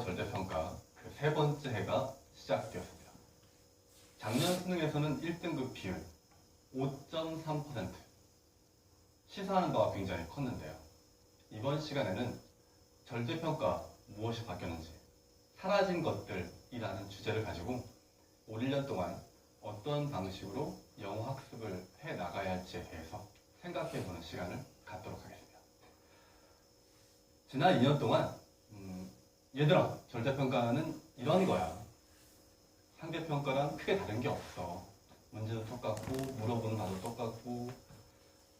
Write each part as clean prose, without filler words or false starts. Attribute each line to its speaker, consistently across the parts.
Speaker 1: 영어 절대평가 그 세 번째 해가 시작되었습니다. 작년 수능에서는 1등급 비율 5.3%, 시사하는 바가 굉장히 컸는데요. 이번 시간에는 절대평가 무엇이 바뀌었는지, 사라진 것들이라는 주제를 가지고 올 1년 동안 어떤 방식으로 영어 학습을 해 나가야 할지에 대해서 생각해보는 시간을 갖도록 하겠습니다. 지난 2년 동안 얘들아, 절대평가는 이런 거야. 상대평가랑 크게 다른 게 없어. 문제도 똑같고 물어보는 답도 똑같고,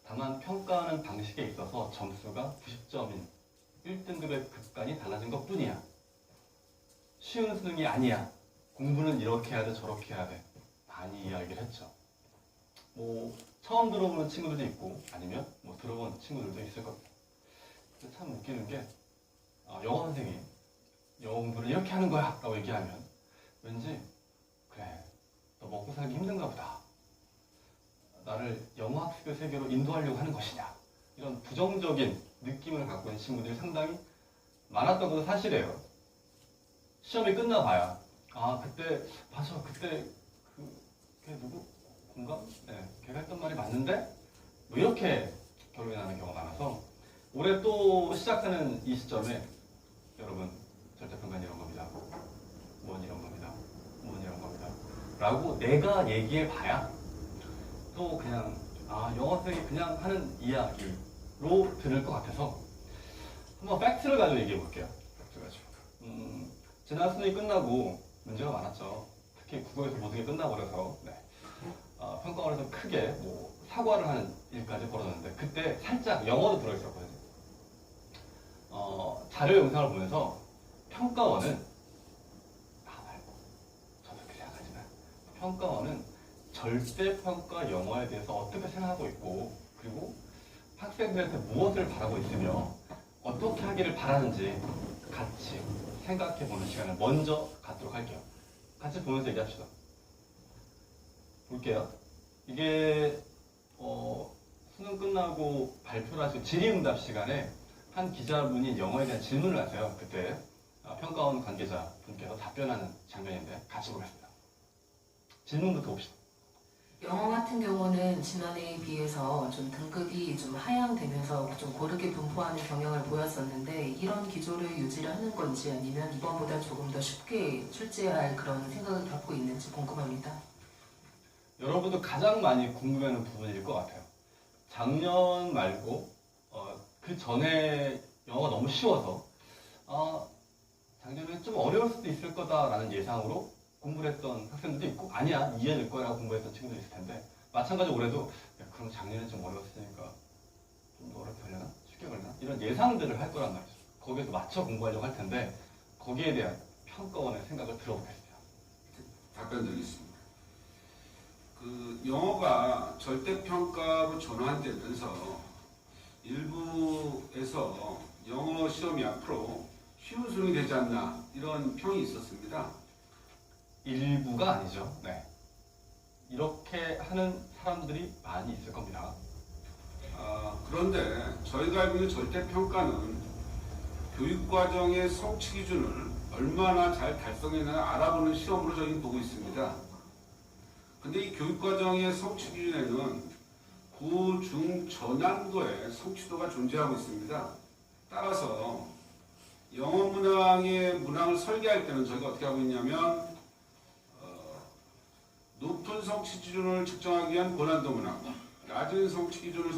Speaker 1: 다만 평가하는 방식에 있어서 점수가 90점인 1등급의 급간이 달라진 것 뿐이야. 쉬운 수능이 아니야. 공부는 이렇게 해야 돼, 저렇게 해야 돼. 많이 이야기를 했죠. 처음 들어보는 친구들도 있고, 아니면 들어본 친구들도 있을 겁니다. 참 웃기는 게, 영어 선생님, 영어 공부를 이렇게 하는 거야 라고 얘기하면 왠지, 그래, 너 먹고 살기 힘든가 보다. 나를 영어 학습의 세계로 인도하려고 하는 것이냐. 이런 부정적인 느낌을 갖고 있는 친구들이 상당히 많았던 것도 사실이에요. 시험이 끝나봐야, 그때, 맞아, 그때, 걔 누구? 공감? 네, 걔가 했던 말이 맞는데? 이렇게 결론이 나는 경우가 많아서, 올해 또 시작하는 이 시점에, 여러분, 절대평가는 이런 겁니다. 뭔 이런 겁니다. 뭔 이런 겁니다. 라고 내가 얘기해봐야, 또 그냥, 영어 선생님이 그냥 하는 이야기로 들을 것 같아서, 한번 팩트를 가지고 얘기해볼게요. 팩트 가지고. 지난 수능이 끝나고 문제가 많았죠. 특히 국어에서 모든 게 끝나버려서, 평가원에서 크게 사과를 하는 일까지 벌어졌는데, 그때 살짝 영어도 들어있었거든요. 자료 영상을 보면서 평가원은, 나 말고, 저도 그렇게 생각하지만, 평가원은 절대평가 영어에 대해서 어떻게 생각하고 있고, 그리고 학생들한테 무엇을 바라고 있으며 어떻게 하기를 바라는지 같이 생각해보는 시간을 먼저 갖도록 할게요. 같이 보면서 얘기합시다. 볼게요. 이게 수능 끝나고 발표를 하시고 질의응답 시간에 한 기자분이 영어에 대한 질문을 하세요. 그때 평가원 관계자분께서 답변하는 장면인데 같이 보겠습니다. 질문부터 봅시다.
Speaker 2: 영어 같은 경우는 지난해에 비해서 좀 등급이 좀 하향되면서 좀 고르게 분포하는 경향을 보였었는데, 이런 기조를 유지를 하는 건지 아니면 이번보다 조금 더 쉽게 출제할 그런 생각을 갖고 있는지 궁금합니다.
Speaker 1: 여러분도 가장 많이 궁금해하는 부분일 것 같아요. 작년 말고 그 전에 영어가 너무 쉬워서 작년에 좀 어려울 수도 있을 거다라는 예상으로 공부를 했던 학생들도 있고, 아니야, 이해될 거라고 공부했던 친구도 있을 텐데, 마찬가지로 올해도 그럼 작년에 좀 어려웠으니까 좀 더 어렵게 하려나? 쉽게 걸려나? 이런 예상들을 할 거란 말이죠. 거기에서 맞춰 공부하려고 할 텐데, 거기에 대한 평가원의 생각을 들어보겠습니다.
Speaker 3: 답변 드리겠습니다. 영어가 절대평가로 전환되면서 일부에서 영어 시험이 앞으로 쉬운 수능이 되지 않나, 이런 평이 있었습니다.
Speaker 1: 일부가 아니죠. 네. 이렇게 하는 사람들이 많이 있을 겁니다.
Speaker 3: 그런데 저희가 알고 있는 절대평가는 교육과정의 성취 기준을 얼마나 잘 달성했나 알아보는 시험으로 저희는 보고 있습니다. 근데 이 교육과정의 성취 기준에는 고, 중, 저난도의 성취도가 존재하고 있습니다. 따라서 영어 문항을 설계할 때는 저희가 어떻게 하고 있냐면, 높은 성취 기준을 측정하기 위한 고난도 문항, 낮은 성취 기준을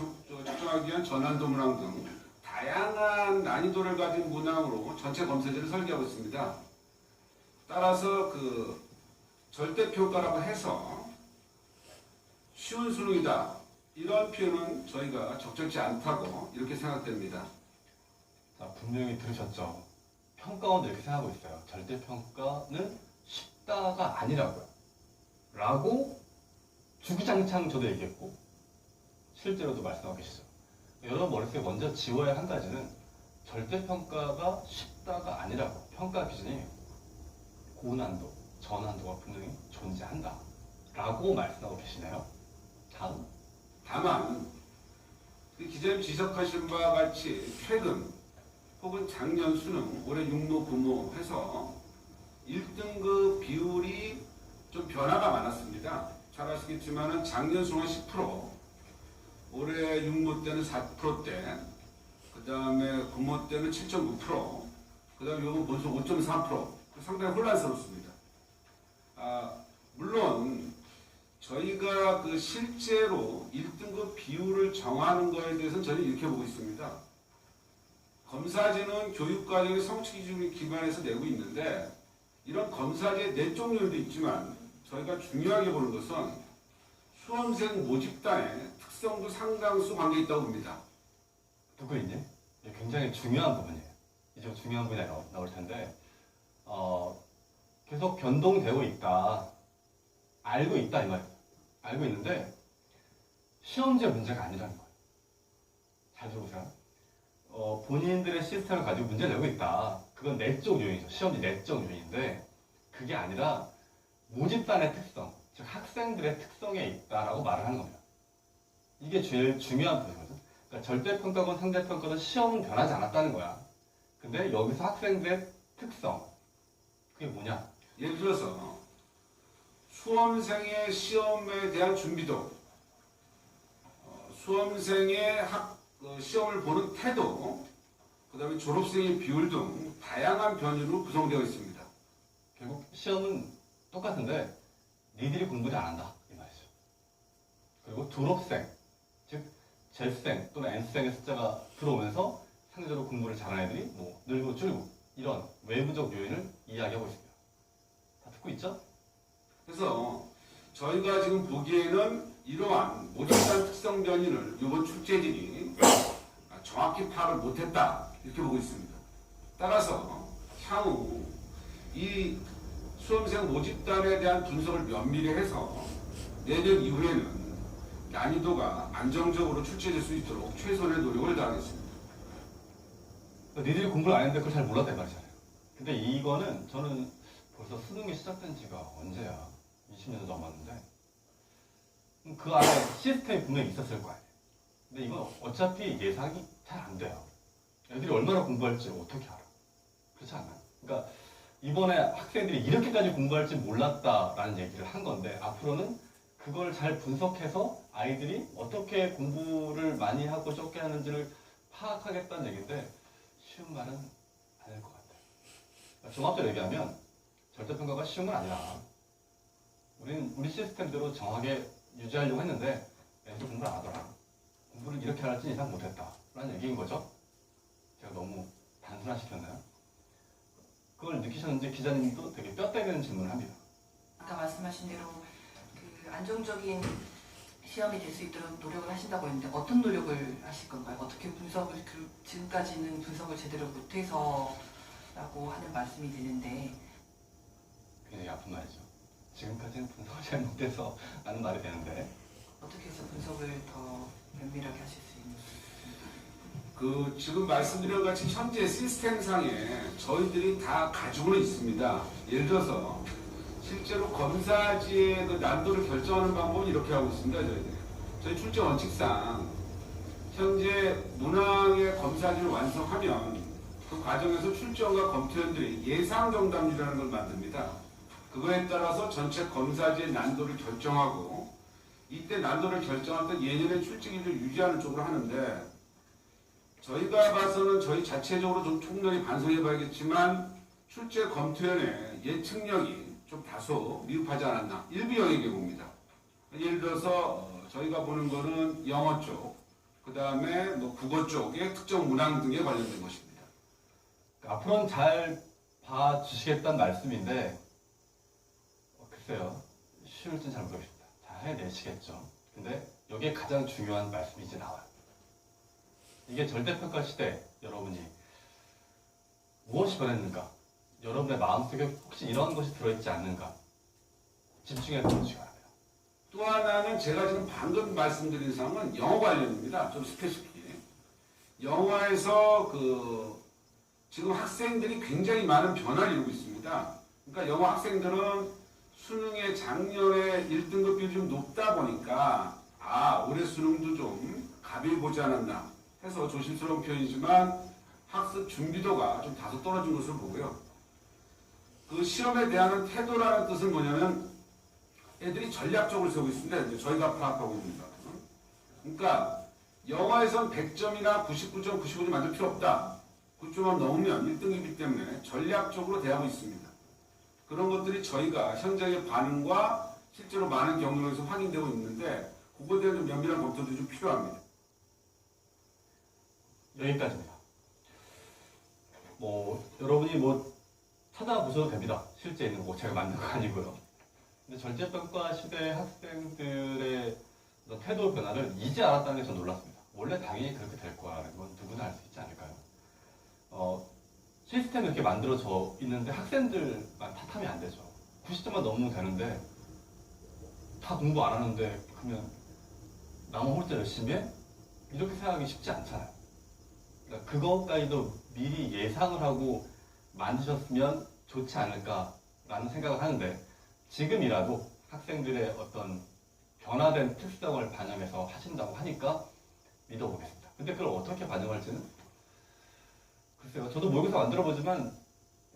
Speaker 3: 측정하기 위한 저난도 문항 등 다양한 난이도를 가진 문항으로 전체 검사지를 설계하고 있습니다. 따라서 절대평가라고 해서 쉬운 수능이다, 이런 표현은 저희가 적절치 않다고 이렇게 생각됩니다.
Speaker 1: 자, 분명히 들으셨죠? 평가원도 이렇게 생각하고 있어요. 절대평가는 쉽다가 아니라고요. 라고 주구장창 저도 얘기했고, 실제로도 말씀하고 계시죠. 여러분 머릿속에 먼저 지워야 할 한 가지는, 절대평가가 쉽다가 아니라고. 평가 기준이 고난도, 저난도가 분명히 존재한다 라고 말씀하고 계시네요.
Speaker 3: 다만 기자님 지적하신 바와 같이 최근 혹은 작년 수능, 올해 육모, 부모 해서 1등급 비율이 좀 변화가 많았습니다. 잘 아시겠지만은 작년 수능은 10%, 올해 육모 때는 4%대, 그 다음에 부모 때는 7.9%, 그 다음에 요번 본수 5.3%, 상당히 혼란스럽습니다. 물론 저희가 그 실제로 1등급 비율을 정하는 거에 대해서는 저는 이렇게 보고 있습니다. 검사지는 교육과정의 성취 기준을 기반해서 내고 있는데 이런 검사지의 내적 요인도 있지만 저희가 중요하게 보는 것은 수험생 모집단의 특성도 상당수 관계 있다고 봅니다.
Speaker 1: 듣고 있니? 이게 굉장히 중요한 부분이에요. 이제 중요한 부분이 나올 텐데 계속 변동되고 있다. 알고 있다 이 말이에요. 알고 있는데 시험제 문제가 아니라는 거예요. 잘 들어보세요. 본인들의 시스템을 가지고 문제를 내고 있다. 그건 내적 요인이죠. 시험지 내적 요인인데 그게 아니라 모집단의 특성, 즉 학생들의 특성에 있다라고 말을 하는 겁니다. 이게 제일 중요한 부분이거든. 그러니까 절대평가건 상대평가건 시험은 변하지 않았다는 거야. 근데 여기서 학생들의 특성, 그게 뭐냐?
Speaker 3: 예를 들어서 수험생의 시험에 대한 준비도, 수험생의 시험을 보는 태도, 그 다음에 졸업생의 비율 등 다양한 변이로 구성되어 있습니다.
Speaker 1: 결국 시험은 똑같은데 니들이 공부를 안 한다 이 말이죠. 그리고 졸업생, 즉 Z생 또는 N생의 숫자가 들어오면서 상대적으로 공부를 잘하는 애들이 뭐 늘고 줄고 이런 외부적 요인을 이야기하고 있습니다. 다 듣고 있죠?
Speaker 3: 그래서 저희가 지금 보기에는 이러한 모집단 특성 변이를 이번 출제진이 정확히 파악을 못했다 이렇게 보고 있습니다. 따라서 향후 이 수험생 모집단에 대한 분석을 면밀히 해서 내년 이후에는 난이도가 안정적으로 출제될 수 있도록 최선의 노력을 다하겠습니다.
Speaker 1: 니들이 공부를 안 했는데 그걸 잘 몰랐단 말이잖아요. 근데 이거는 저는 벌써 수능이 시작된 지가 언제야? 20년도 넘었는데 그 안에 시스템이 분명히 있었을 거 아니에요. 근데 이건 어차피 예상이 잘 안 돼요. 애들이 얼마나 공부할지 어떻게 알아? 그렇지 않나요? 그러니까 이번에 학생들이 이렇게까지 공부할지 몰랐다라는 얘기를 한 건데 앞으로는 그걸 잘 분석해서 아이들이 어떻게 공부를 많이 하고 적게 하는지를 파악하겠다는 얘기인데 쉬운 말은 아닐 것 같아요. 그러니까 종합적으로 얘기하면 절대평가가 쉬운 건 아니라 우리 시스템대로 정확하게 유지하려고 했는데 애들 공부를 안 하더라. 공부를 이렇게 할지 예상 못했다 라는 얘기인 거죠. 제가 너무 단순화시켰나요? 그걸 느끼셨는지 기자님도 되게 뼈대는 질문을 합니다.
Speaker 2: 아까 말씀하신 대로 그 안정적인 시험이 될 수 있도록 노력을 하신다고 했는데 어떤 노력을 하실 건가요? 어떻게 분석을 지금까지는 분석을 제대로 못해서라고 하는 말씀이 되는데
Speaker 1: 굉장히 아픈 말이죠. 지금까지는 분석을 잘 못해서 라는 말이 되는데
Speaker 2: 어떻게 해서 분석을 더 면밀하게 하실 수 있는지.
Speaker 3: 지금 말씀드린 것 같이 현재 시스템상에 저희들이 다 가지고는 있습니다. 예를 들어서 실제로 검사지의 그 난도를 결정하는 방법은 이렇게 하고 있습니다. 저희 출제 원칙상 현재 문항의 검사지를 완성하면 그 과정에서 출제원과 검토위원들이 예상 정답률이라는 걸 만듭니다. 그거에 따라서 전체 검사지의 난도를 결정하고 이때 난도를 결정할 때 예년의 출제 기준을 유지하는 쪽으로 하는데 저희가 봐서는 저희 자체적으로 좀 총련히 반성해 봐야겠지만 출제 검토위원회 예측력이 좀 다소 미흡하지 않았나 일부 영역에 봅니다. 예를 들어서 저희가 보는 거는 영어 쪽, 그 다음에 뭐 국어 쪽의 특정 문항 등에 관련된 것입니다.
Speaker 1: 앞으로는 잘 봐주시겠다는 말씀인데 글쎄요. 쉬울지는 잘 모르겠습니다. 잘 해내시겠죠. 근데 여기에 가장 중요한 말씀이 이제 나와요. 이게 절대평가 시대 여러분이 무엇이 변했는가? 여러분의 마음속에 혹시 이런 것이 들어있지 않는가? 집중해 보시기 바랍니다.
Speaker 3: 또 하나는 제가 지금 방금 말씀드린 사항은 영어 관련입니다. 좀 스페시픽히. 영어에서 지금 학생들이 굉장히 많은 변화를 이루고 있습니다. 그러니까 영어 학생들은 수능의 작년에 1등급 비율이 좀 높다 보니까 올해 수능도 좀 가벼이 보지 않았나 해서 조심스러운 표현이지만 학습 준비도가 좀 다소 떨어진 것으로 보고요. 그 시험에 대한 태도라는 뜻은 뭐냐면 애들이 전략적으로 세우고 있습니다. 이제 저희가 파악하고 있습니다. 그러니까 영어에선 100점이나 99점, 95점 만들 필요 없다. 9점만 넘으면 1등이기 때문에 전략적으로 대하고 있습니다. 그런 것들이 저희가 현장의 반응과 실제로 많은 경로에서 확인되고 있는데 그거에 대한 좀 면밀한 검토도 좀 필요합니다.
Speaker 1: 여기까지입니다. 여러분이 찾아보셔도 됩니다. 실제 있는 거 제가 만든 거 아니고요. 근데 절제평가 시대 학생들의 어떤 태도 변화를 이제 알았다는 게 전 놀랐습니다. 원래 당연히 그렇게 될 거라는 건 누구나 알 수 있지 않을까요? 시스템이 이렇게 만들어져 있는데 학생들만 탓하면 안 되죠. 90점만 넘으면 되는데 다 공부 안 하는데 그러면 나만 혼자 열심히 해? 이렇게 생각하기 쉽지 않잖아요. 그러니까 그것까지도 미리 예상을 하고 만드셨으면 좋지 않을까라는 생각을 하는데 지금이라도 학생들의 어떤 변화된 특성을 반영해서 하신다고 하니까 믿어보겠습니다. 근데 그걸 어떻게 반영할지는 글쎄요. 저도 모의고사 만들어보지만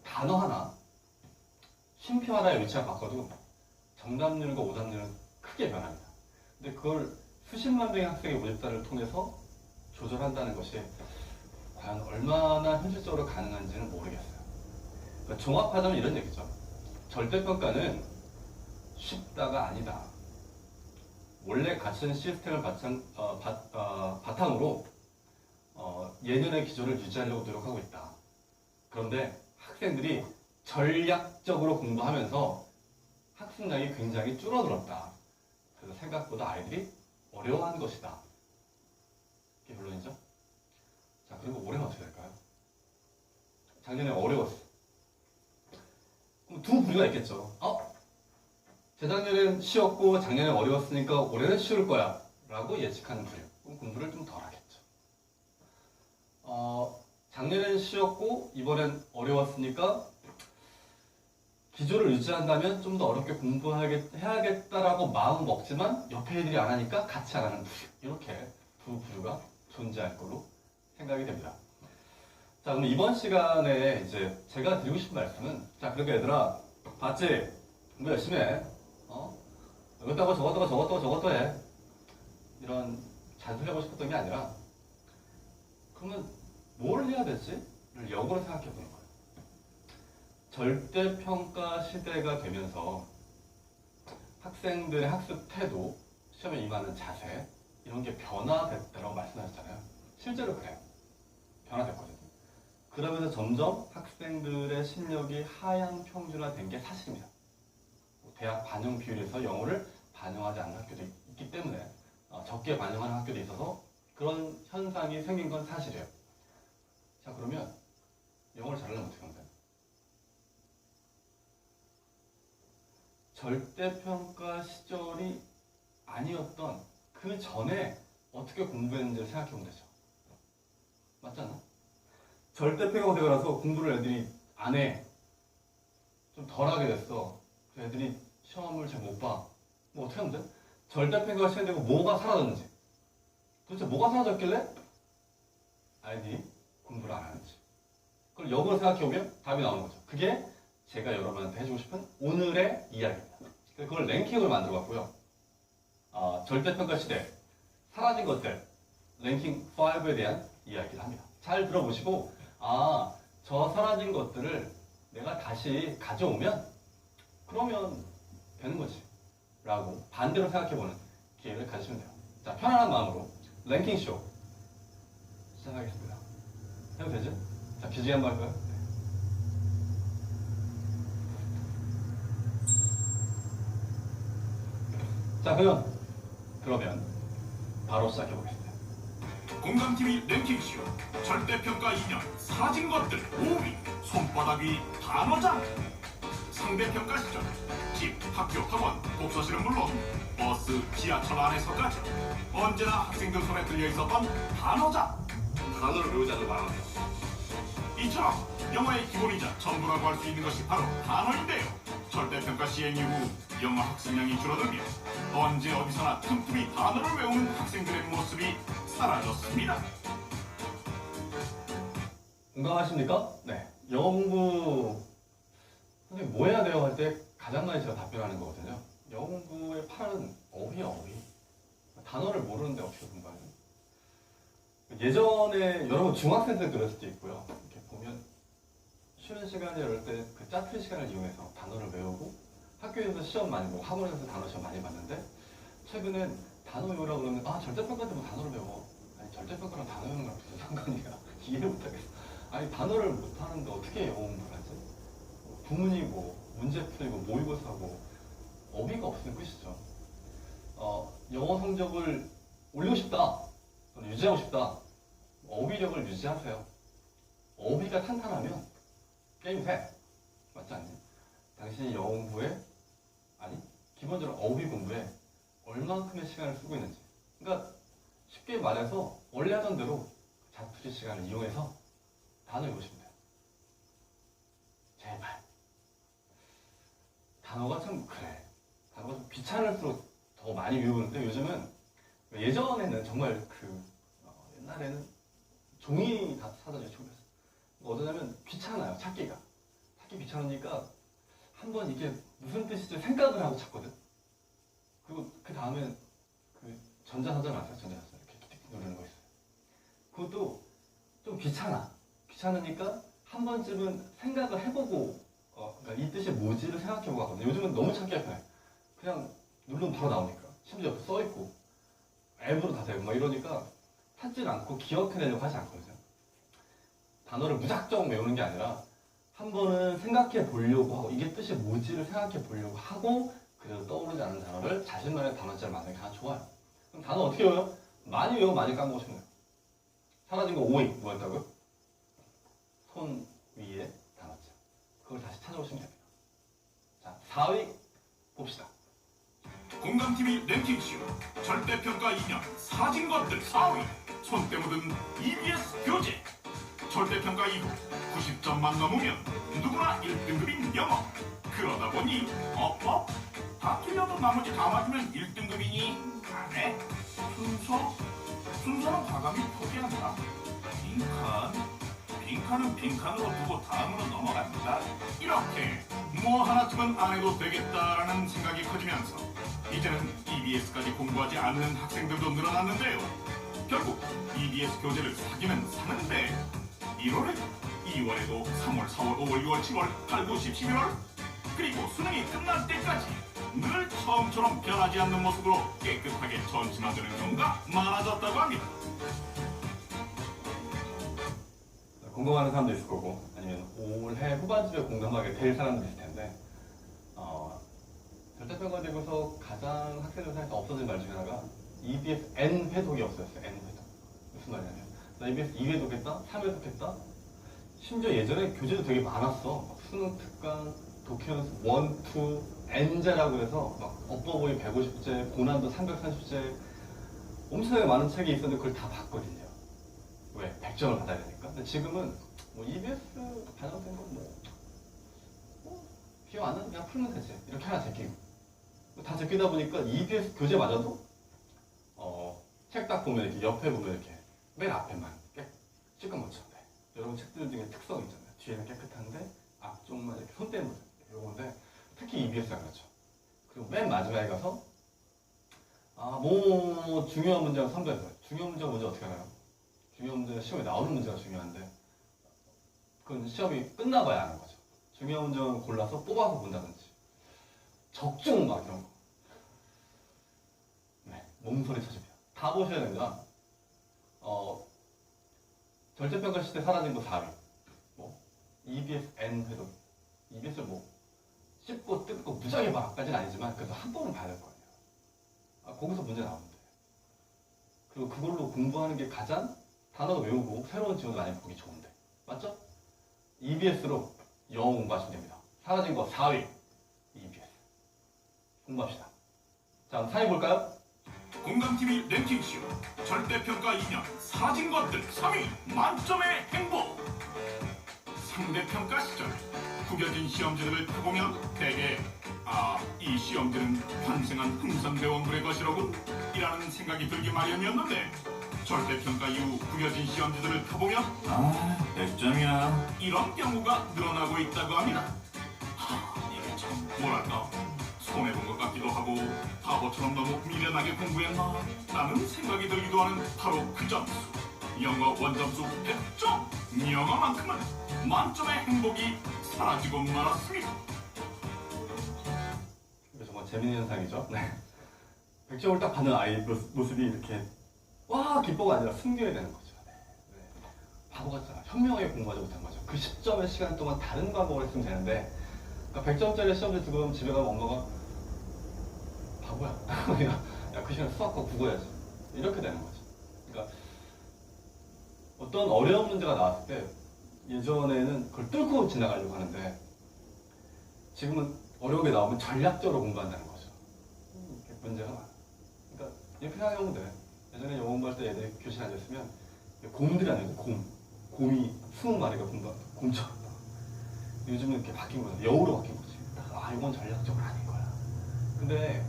Speaker 1: 단어 하나, 쉼표 하나의 위치만 바꿔도 정답률과 오답률은 크게 변합니다. 근데 그걸 수십만 명의 학생의 모집단을 통해서 조절한다는 것이 과연 얼마나 현실적으로 가능한지는 모르겠어요. 그러니까 종합하자면 이런 얘기죠. 절대평가는 쉽다가 아니다. 원래 갖춘 시스템을 바탕으로 예년의 기조를 유지하려고 노력하고 있다. 그런데 학생들이 전략적으로 공부하면서 학습량이 굉장히 줄어들었다. 그래서 생각보다 아이들이 어려워하는 것이다. 이게 결론이죠. 자, 그리고 올해는 어떻게 될까요? 작년에 어려웠어. 그럼 두 부류가 있겠죠. 재작년에는 쉬웠고 작년에 어려웠으니까 올해는 쉬울 거야 라고 예측하는 부류. 그럼 공부를 좀 덜 하겠죠. 작년엔 쉬웠고 이번엔 어려웠으니까 기조를 유지한다면 좀 더 어렵게 공부해야겠다라고 마음 먹지만 옆에 애들이 안 하니까 같이 안 하는 부류. 이렇게 두 부류가 존재할 걸로 생각이 됩니다. 자, 그럼 이번 시간에 이제 제가 드리고 싶은 말씀은, 자, 그러니까 얘들아, 봤지? 공부 열심히 해. 이것도 하고 저것도 하고 저것도 하고 저것도 해. 이런 잔소리하고 싶었던 게 아니라, 그러면 뭘 해야 되지?를 역으로 생각해 보는 거예요. 절대평가 시대가 되면서 학생들의 학습 태도, 시험에 임하는 자세, 이런 게 변화됐다고 말씀하셨잖아요. 실제로 그래요. 변화됐거든요. 그러면서 점점 학생들의 실력이 하향 평준화된 게 사실입니다. 대학 반영 비율에서 영어를 반영하지 않는 학교도 있기 때문에 적게 반영하는 학교도 있어서 그런 현상이 생긴 건 사실이에요. 자, 그러면 영어를 잘하려면 어떻게 하면 돼요? 절대평가 시절이 아니었던 그 전에 어떻게 공부했는지를 생각해 보면 되죠. 맞잖아? 절대평가가 되고 나서 공부를 애들이 안 해. 좀 덜 하게 됐어. 애들이 시험을 잘 못 봐. 뭐 어떻게 하면 돼? 절대평가가 시행되고 뭐가 사라졌는지. 도대체 뭐가 사라졌길래 아이들이 공부를 안 하는지. 그걸 역으로 생각해보면 답이 나오는 거죠. 그게 제가 여러분한테 해주고 싶은 오늘의 이야기입니다. 그걸 랭킹을 만들어봤고요. 절대평가 시대, 사라진 것들, 랭킹 5에 대한 이야기를 합니다. 잘 들어보시고, 저 사라진 것들을 내가 다시 가져오면 그러면 되는 거지 라고 반대로 생각해보는 기회를 가지시면 돼요. 자, 편안한 마음으로 랭킹쇼 시작하겠습니다. 해도 되죠? 자, BG 한번 할까요? 네. 자, 그러면 바로 시작해보겠습니다.
Speaker 4: 공감TV 랭킹쇼 절대평가 2년 사라진 것들 5위 손바닥 위 단어장. 상대평가 시절 집, 학교, 학원, 독서실은 물론 버스, 지하철 안에서까지 언제나 학생들 손에 들려있었던 단어장.
Speaker 1: 단어를 외우지 않는 말하네요.
Speaker 4: 이처럼 영어의 기본이자 전부라고 할 수 있는 것이 바로 단어인데요. 절대평가 시행 이후 영어 학습량이 줄어들며 언제 어디서나 틈틈이 단어를 외우는 학생들의 모습이 사라졌습니다.
Speaker 1: 공감하십니까? 네. 영어 공부 선생님 뭐 해야 돼요? 할 때 가장 많이 제가 답변하는 거거든요. 영어 공부의 팔은 어휘야, 어휘. 단어를 모르는데 어떻게 공부하냐. 예전에 여러분 중학생 때 들었을 때 있고요. 이렇게 보면 쉬는 시간에 이럴 때 그 짜투리 시간을 이용해서 단어를 외우고 학교에서 시험 많이 보고 학원에서 단어 시험 많이 봤는데 최근엔 단어 외우라고 그러면 절대평가 때 뭐 단어를 외워. 아니 절대평가랑 단어 외우는 거랑 무슨 상관이야. 이해를 못하겠어. 아니 단어를 못하는데 어떻게 영어 공부를 하지? 구문이고 문제풀이고 모의고사고 어휘가 없으면 끝이죠. 영어 성적을 올리고 싶다. 또는 유지하고 싶다. 어휘력을 유지하세요. 어휘가 탄탄하면 게임 돼. 맞지 않니? 당신이 영어 공부에 기본적으로 어휘 공부에 얼만큼의 시간을 쓰고 있는지. 그러니까 쉽게 말해서 원래 하던 대로 자투리 시간을 이용해서 단어 외우시면 돼요. 제발. 단어가 참 그래. 단어가 좀 귀찮을수록 더 많이 외우는데 요즘은 예전에는 정말 옛날에는 종이 다 사다 주죠. 어쩌냐면 귀찮아요. 찾기 귀찮으니까 한번 이게 무슨 뜻인지 생각을 하고 찾거든. 그리고 그 다음에 그 전자사전 아세요? 전자사전 이렇게 틱틱 누르는 거 있어요. 그것도 좀 귀찮으니까 한 번쯤은 생각을 해보고 그러니까 이 뜻이 뭐지를 생각해보고 하거든요. 요즘은 너무 찾기가 편해. 그냥 누르면 바로 나오니까. 심지어 옆에 써있고 앱으로 다 되고 막 이러니까 찾질 않고 기억해내려고 하지 않거든요. 단어를 무작정 외우는 게 아니라 한 번은 생각해 보려고 하고 이게 뜻이 뭐지를 생각해 보려고 하고 그래도 떠오르지 않는 단어를 자신만의 단어집을 만드는 게 가장 좋아요. 그럼 단어 어떻게 외워요? 많이 외우고 많이 까먹으시면 돼요. 사라진 거 5위 뭐였다고요? 손 위에 단어집. 그걸 다시 찾아오시면 됩니다. 자, 4위 봅시다.
Speaker 4: 공감TV 랭킹쇼 절대평가 2년 사진 것들 4위 손때 묻은 EBS 교재. 절대평가 이후 90점만 넘으면 누구나 1등급인 영어. 그러다 보니 다 틀려도 나머지 다 맞으면 1등급이니 안 해? 순서는 과감히 포기한다. 빈칸은 빈칸으로 두고 다음으로 넘어간다. 이렇게 뭐 하나쯤은 안 해도 되겠다라는 생각이 커지면서 이제는 EBS까지 공부하지 않는 학생들도 늘어났는데요. 결국 EBS 교재를 사기는 사는데 1월에 2월에도 3월, 4월, 5월, 6월, 7월, 8, 9, 10, 11월 그리고 수능이 끝날 때까지 늘 처음처럼 변하지 않는 모습으로 깨끗하게 전시만드는 경우가 많아졌다고 합니다.
Speaker 1: 공감하는 사람도 있을 거고 아니면 올해 후반쯤에 공감하게 될 사람도 있을 텐데 절대평가 되고서 가장 학생들 사이에서 없어진 말 중에 하나가 EBS N 회독이 없어졌어요. N 회독. 무슨 말이냐면 나 EBS 2회독 했다? 3회독 했다? 심지어 예전에 교재도 되게 많았어. 수능 특강, 도큐연습 1, 2, N제라고 해서 막 업버보이 150제, 고난도 330제 엄청나게 많은 책이 있었는데 그걸 다 봤거든요. 왜? 100점을 받아야 되니까. 근데 지금은 뭐 EBS 반영된 건 기억 안 나면 그냥 풀면 되지. 이렇게 하나 제끼고. 다 제끼다 보니까 EBS 교재마저도 책 딱 보면 이렇게 옆에 보면 이렇게 맨 앞에만 찌끔맞춰. 네. 여러분 책들 중에 특성 있잖아요. 뒤에는 깨끗한데 앞쪽만 이렇게 손 떼는 요건데 특히 EBS가 그렇죠. 그리고 맨 마지막에 가서 뭐 중요한 문제가 선별해요. 중요한 문제가 뭔지 어떻게 알아요? 중요한 문제가 시험에 나오는 문제가 중요한데 그건 시험이 끝나봐야 아는 거죠. 중요한 문제만 골라서 뽑아서 본다든지 적중 막 이런 거. 네, 몸소리 쳐줍니다. 다 보셔야 됩니다. 절대평가 시대 사라진 거 4위. EBS N 회독. EBS를 씹고 뜯고 무지하게 막까지는 아니지만 그래도 한 번은 봐야 될 거 아니에요. 거기서 문제 나오는데. 그리고 그걸로 공부하는 게 가장 단어도 외우고 새로운 지원도 많이 보기 좋은데. 맞죠? EBS로 영어 공부하시면 됩니다. 사라진 거 4위. EBS. 공부합시다. 자, 4위 볼까요?
Speaker 4: 공감TV 랭킹쇼 절대평가 2년 사진 것들 3위 만점의 행복. 상대평가 시절 구겨진 시험지들을 펴보면 대개 이 시험지는 환생한 흥선대원물의 것이로군 이라는 생각이 들기 마련이었는데 절대평가 이후 구겨진 시험지들을 펴보면 100점이야 이런 경우가 늘어나고 있다고 합니다. 이게 참 뭐랄까 손해본 것 같기도 하고 바보처럼 너무 미련하게 공부했나 라는 생각이 들기도 하는 바로 그 점수. 영어 원점수 100점! 영어만큼은 만점의 행복이 사라지고 말았습니다.
Speaker 1: 이게 정말 재밌는 현상이죠. 네. 100점을 딱 받는 아이 모습이 이렇게 와 기뻐가 아니라 숨겨야 되는 거죠. 네. 바보 같잖아. 현명하게 공부하지 못한 거죠. 그 10점의 시간 동안 다른 과목을 했으면 되는데 그러니까 100점짜리 시험지 두고 가면 집에 가면 엄마가 바보야. 야, 그 시간에 수학과 국어 해야지. 이렇게 되는 거죠. 그러니까 어떤 어려운 문제가 나왔을 때 예전에는 그걸 뚫고 지나가려고 하는데 지금은 어려운 게 나오면 전략적으로 공부한다는 거죠. 문제가 많아. 그러니까 이렇게 생각해보면 돼. 예전에 영어 공부할 때 애들이 교실에 앉아있으면 곰들이 아니고 곰이 20마리가 공부한다. 곰처럼. 요즘은 이렇게 바뀐 거죠. 여우로 바뀐 거지. 아, 이건 전략적으로 아닌 거야. 근데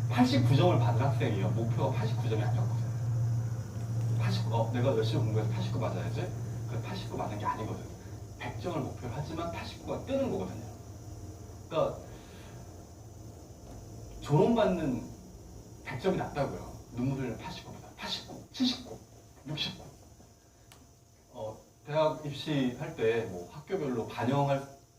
Speaker 1: 89점을 받은 학생이요. 목표가 89점이 아니었거든. 89, 내가 열심히 공부해서 89 맞아야지. 그 89 맞은 게 아니거든. 100점을 목표로 하지만 89가 뜨는 거거든요. 그러니까 조롱받는 100점이 낫다고요. 눈물 흘리는 89보다. 89, 79, 69. 대학 입시할 때 뭐 학교별로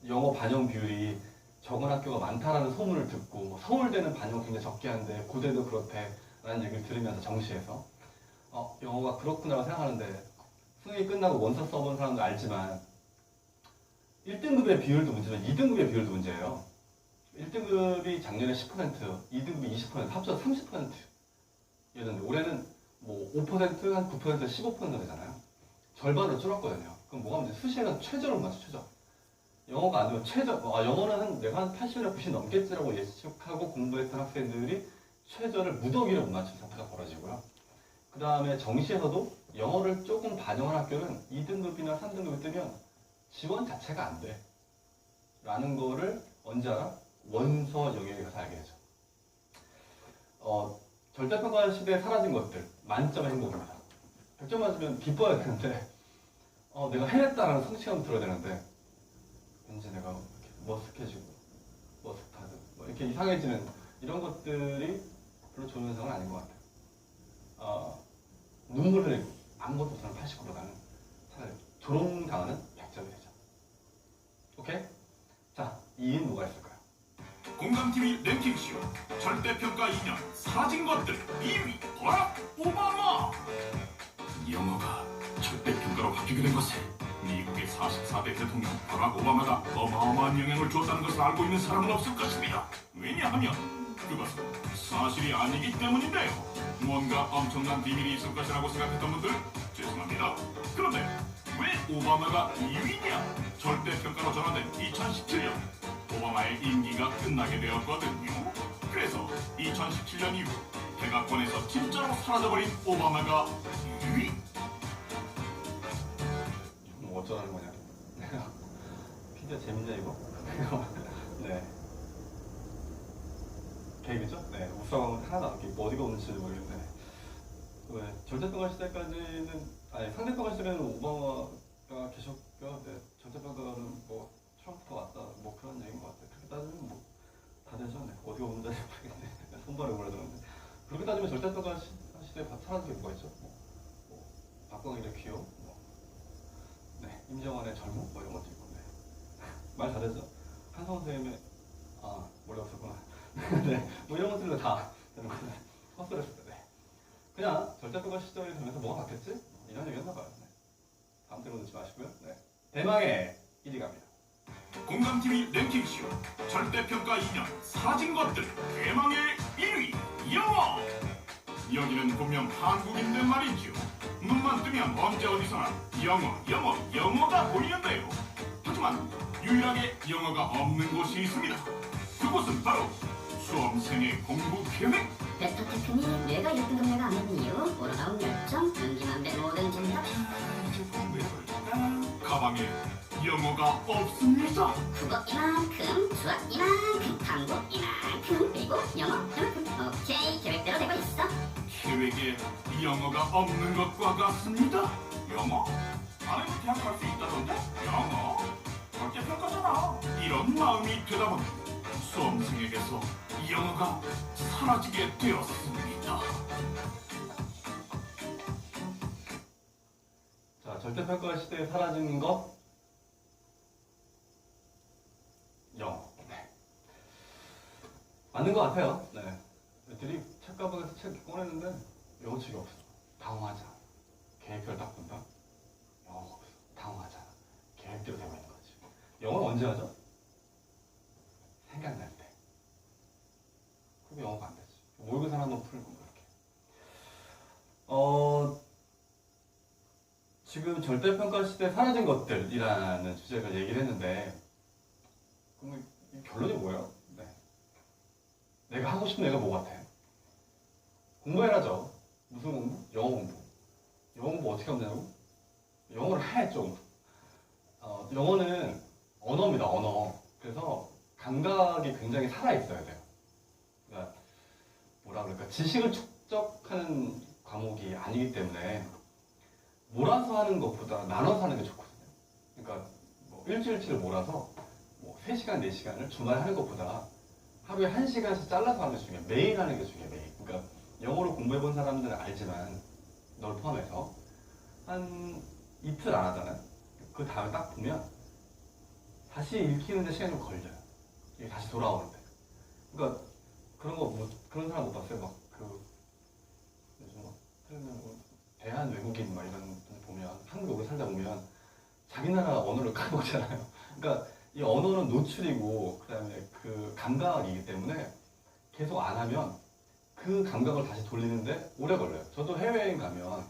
Speaker 1: 영어 반영 비율이 적은 학교가 많다라는 소문을 듣고 뭐 서울대는 반영 굉장히 적게 하는데 고대도 그렇대라는 얘기를 들으면서 정시에서 영어가 그렇구나라고 생각하는데 수능이 끝나고 원서 써본 사람도 알지만 1등급의 비율도 문제지만 2등급의 비율도 문제예요. 1등급이 작년에 10%, 2등급이 20%, 합쳐서 30%였는데 올해는 뭐 5%, 한 9%, 15% 되잖아요. 절반으로 줄었거든요. 그럼 뭐가 문제? 수시에는 최저를 맞춰, 최저. 영어가 안 되면 최저, 영어는 내가 한 80이나 90 넘겠지라고 예측하고 공부했던 학생들이 최저를 무더기로 못 맞춘 상태가 벌어지고요. 그 다음에 정시에서도 영어를 조금 반영한 학교는 2등급이나 3등급이 뜨면 지원 자체가 안 돼. 라는 거를 언제 알아? 원서 영역에 가서 알게 되죠. 절대평가 시대에 사라진 것들, 만점의 행복입니다. 100점 맞으면 기뻐야 되는데, 내가 해냈다라는 성취감 들어야 되는데, 왠지 내가 이렇게 머쓱해지고, 머쓱하고, 뭐 이렇게 이상해지는 이런 것들이 별로 좋은 현상은 아닌 것 같아요. 눈물 흘리고, 아무것도 못하는 89보다는 차라리 조롱당하는 100점이 되죠. 오케이? 자, 2위는 뭐가 있을까요?
Speaker 4: 공감TV 랭킹쇼 절대평가 2년 사라진 것들 2위 버락 오바마. 영어가 절대평가로 바뀌게 된 것에 미국의 44대 대통령 버락 오바마가 어마어마한 영향을 줬다는 것을 알고 있는 사람은 없을 것입니다. 왜냐하면 그것은 사실이 아니기 때문인데요. 뭔가 엄청난 비밀이 있을 것이라고 생각했던 분들 죄송합니다. 그런데 왜 오바마가 2위냐? 절대평가로 전환된 2017년 오바마의 임기가 끝나게 되었거든요. 그래서 2017년 이후 백악관에서 진짜로 사라져버린 오바마가 2위.
Speaker 1: 뭐 어쩌라는 거냐? 피디가 재밌냐 이거? 네. 계획이죠? 네. 우수하고 하나도 안 끼고 어디가 오는지 모르겠네. 왜 절대평가 시대까지는 상대평가 시대에는 오바마가 계셨고요. 네. 절대평가는 뭐 트럼프가 왔다 뭐 그런 얘기인 것 같아요. 그렇게 따지면 뭐 다 되죠. 네. 어디가 오는지 모르겠네. 손발에 몰아들었는데 그렇게 따지면 절대평가 시대에 사라진 게 뭐가 있죠? 뭐 박광일의 귀여움, 뭐 네. 임정환의 젊음 뭐 이런 것도 있고 네. 말 잘했죠. 한성원 선생님의 몰래 없었구나. 네. 뭐 이런 것들도 다 되는 거네. 헛소리했을 때. 네. 그냥 절대평가 시절이 되면서 뭐가 바뀌었지? 이런 얘기였나 봐요. 네. 다음 때로 늦지 마시고요. 네. 대망의 1위 갑니다.
Speaker 4: 공감TV 랭킹쇼 절대평가 2년 사라진 것들 대망의 1위 영어. 여기는 분명 한국인데 말이죠. 눈만 뜨면 언제 어디서나 영어가 보이는데요. 하지만 유일하게 영어가 없는 곳이 있습니다. 그곳은 바로 수험생의 공부 계획.
Speaker 5: 데스크토프니 내가 1등급 내가 안 받은 이유 오르가운 10점 눈기만 배 모든 정답
Speaker 4: 이제 공부해볼까? 가방에 영어가 없습니다.
Speaker 5: 국어 이만큼 수학 이만큼 한국 이만큼 그리고 영어 이만큼 오케이 계획대로 되고 있어
Speaker 4: 계획에 영어가 없는 것과 같습니다. 영어? 나는 대학 갈 수 있다던데? 영어? 절대평가잖아. 이런 마음이 되다 보니 수험생에게서 영어가 사라지게 되었습니다.
Speaker 1: 자, 절대평가 시대에 사라지는 것 영어. 네. 맞는 것 같아요. 네. 애들이 책가방에서 책 꺼냈는데 영어책이 없어. 당황하자. 계획표를 딱 본다. 영어가 없어. 당황하자. 계획대로 되고 있는 거지. 영어는 언제 하죠? 생각날 때. 그게 영어가 안 되지. 모의고사 한번 풀고 이렇게. 지금 절대평가 시대에 사라진 것들이라는 주제를 얘기를 했는데, 그럼 이 결론이 뭐예요? 네. 내가 하고 싶은 애가 뭐 같아? 공부해라죠. 무슨 공부? 영어 공부. 영어 공부 어떻게 하면 되냐고? 영어를 해, 좀. 영어는 언어입니다, 언어. 그래서 감각이 굉장히 살아있어야 돼요. 그러니까 뭐라 그럴까? 지식을 축적하는 과목이 아니기 때문에 몰아서 하는 것보다 나눠서 하는 게 좋거든요. 그러니까 뭐 일주일치를 몰아서 뭐 3시간, 4시간을 주말에 하는 것보다 하루에 1시간씩 잘라서 하는 게 중요해요. 매일 하는 게 중요해요, 매일. 그러니까 영어를 공부해본 사람들은 알지만 널 포함해서 한 이틀 안 하잖아요. 그 다음에 딱 보면 다시 읽히는데 시간이 좀 걸려요. 이게 다시 돌아오는데. 그러니까 그런 거 뭐 그런 사람 못 봤어요? 막 그 요즘 막 대한 외국인 막 이런 분들 보면 한국에 오래 살다 보면 자기 나라 언어를 까먹잖아요. 그러니까 이 언어는 노출이고 그다음에 그 감각이기 때문에 계속 안 하면 그 감각을 다시 돌리는데 오래 걸려요. 저도 해외여행 가면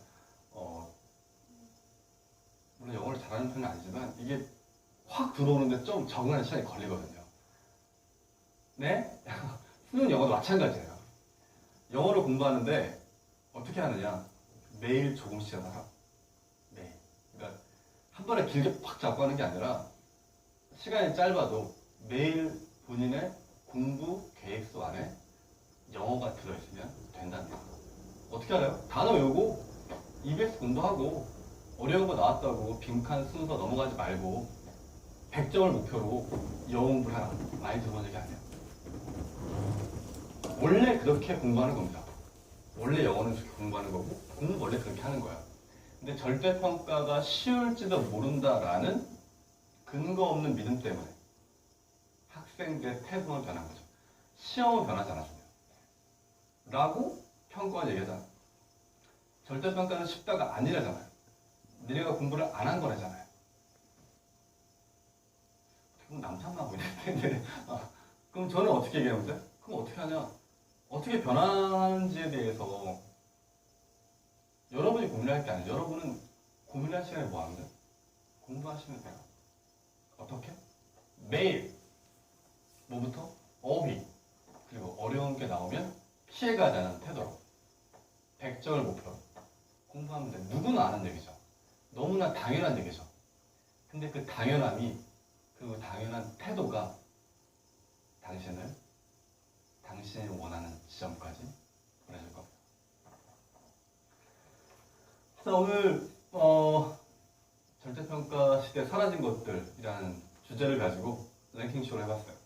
Speaker 1: 물론 영어를 잘하는 편은 아니지만 이게 확 들어오는데 좀 적응하는 시간이 걸리거든요. 네? 수능 영어도 마찬가지예요. 영어를 공부하는데 어떻게 하느냐? 매일 조금씩 하다가 매일. 그러니까 한 번에 길게 팍 잡고 하는 게 아니라 시간이 짧아도 매일 본인의 공부 계획서 안에 영어가 들어있으면 된다는 거예요. 어떻게 알아요? 단어 외우고 EBS 공부하고 어려운 거 나왔다고 빈칸 순서 넘어가지 말고 100점을 목표로 영어 공부를 하라. 많이 들어본 적이 아니에요. 원래 그렇게 공부하는 겁니다. 원래 영어는 그렇게 공부하는 거고 공부 원래 그렇게 하는 거야. 근데 절대평가가 쉬울지도 모른다라는 근거 없는 믿음 때문에 학생들의 태도만 변한 거죠. 시험은 변하지 않았어요. 라고 평가가 얘기하잖아. 절대평가는 쉽다가 아니라잖아요. 니네가 공부를 안 한 거라잖아요. 그럼 남창나고 있는데. 그럼 저는 어떻게 얘기하면 돼? 그럼 어떻게 하냐? 어떻게 변하는지에 대해서 여러분이 고민할 게 아니에요. 여러분은 고민할 시간에 뭐 하는데? 공부하시면 돼요. 어떻게? 매일 뭐부터? 어휘 그리고 어려운 게 나오면 피해가지 않은 태도로 100점을 목표로 공부하면 돼. 누구나 아는 얘기죠. 너무나 당연한 얘기죠. 근데 그 당연함이 그 당연한 태도가 당신이 원하는 지점까지 보내줄 겁니다. 자, 오늘 절대평가 시대 사라진 것들이라는 주제를 가지고 랭킹쇼를 해봤어요.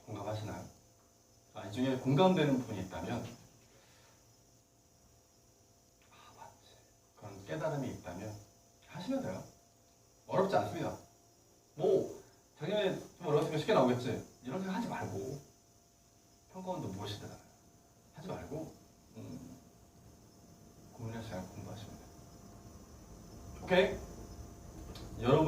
Speaker 1: 공감하시나요? 이 중에 공감되는 분이 있다면 맞지. 그런 깨달음이 있다면 하시면 돼요. 어렵지 않습니다. 뭐 작년에 좀 어려웠으니까 쉽게 나오겠지. 이런 생각 하지 말고 평가원도 무엇이든 하지 말고 고민할 시간 공부하시면 돼요. 오케이? 여러분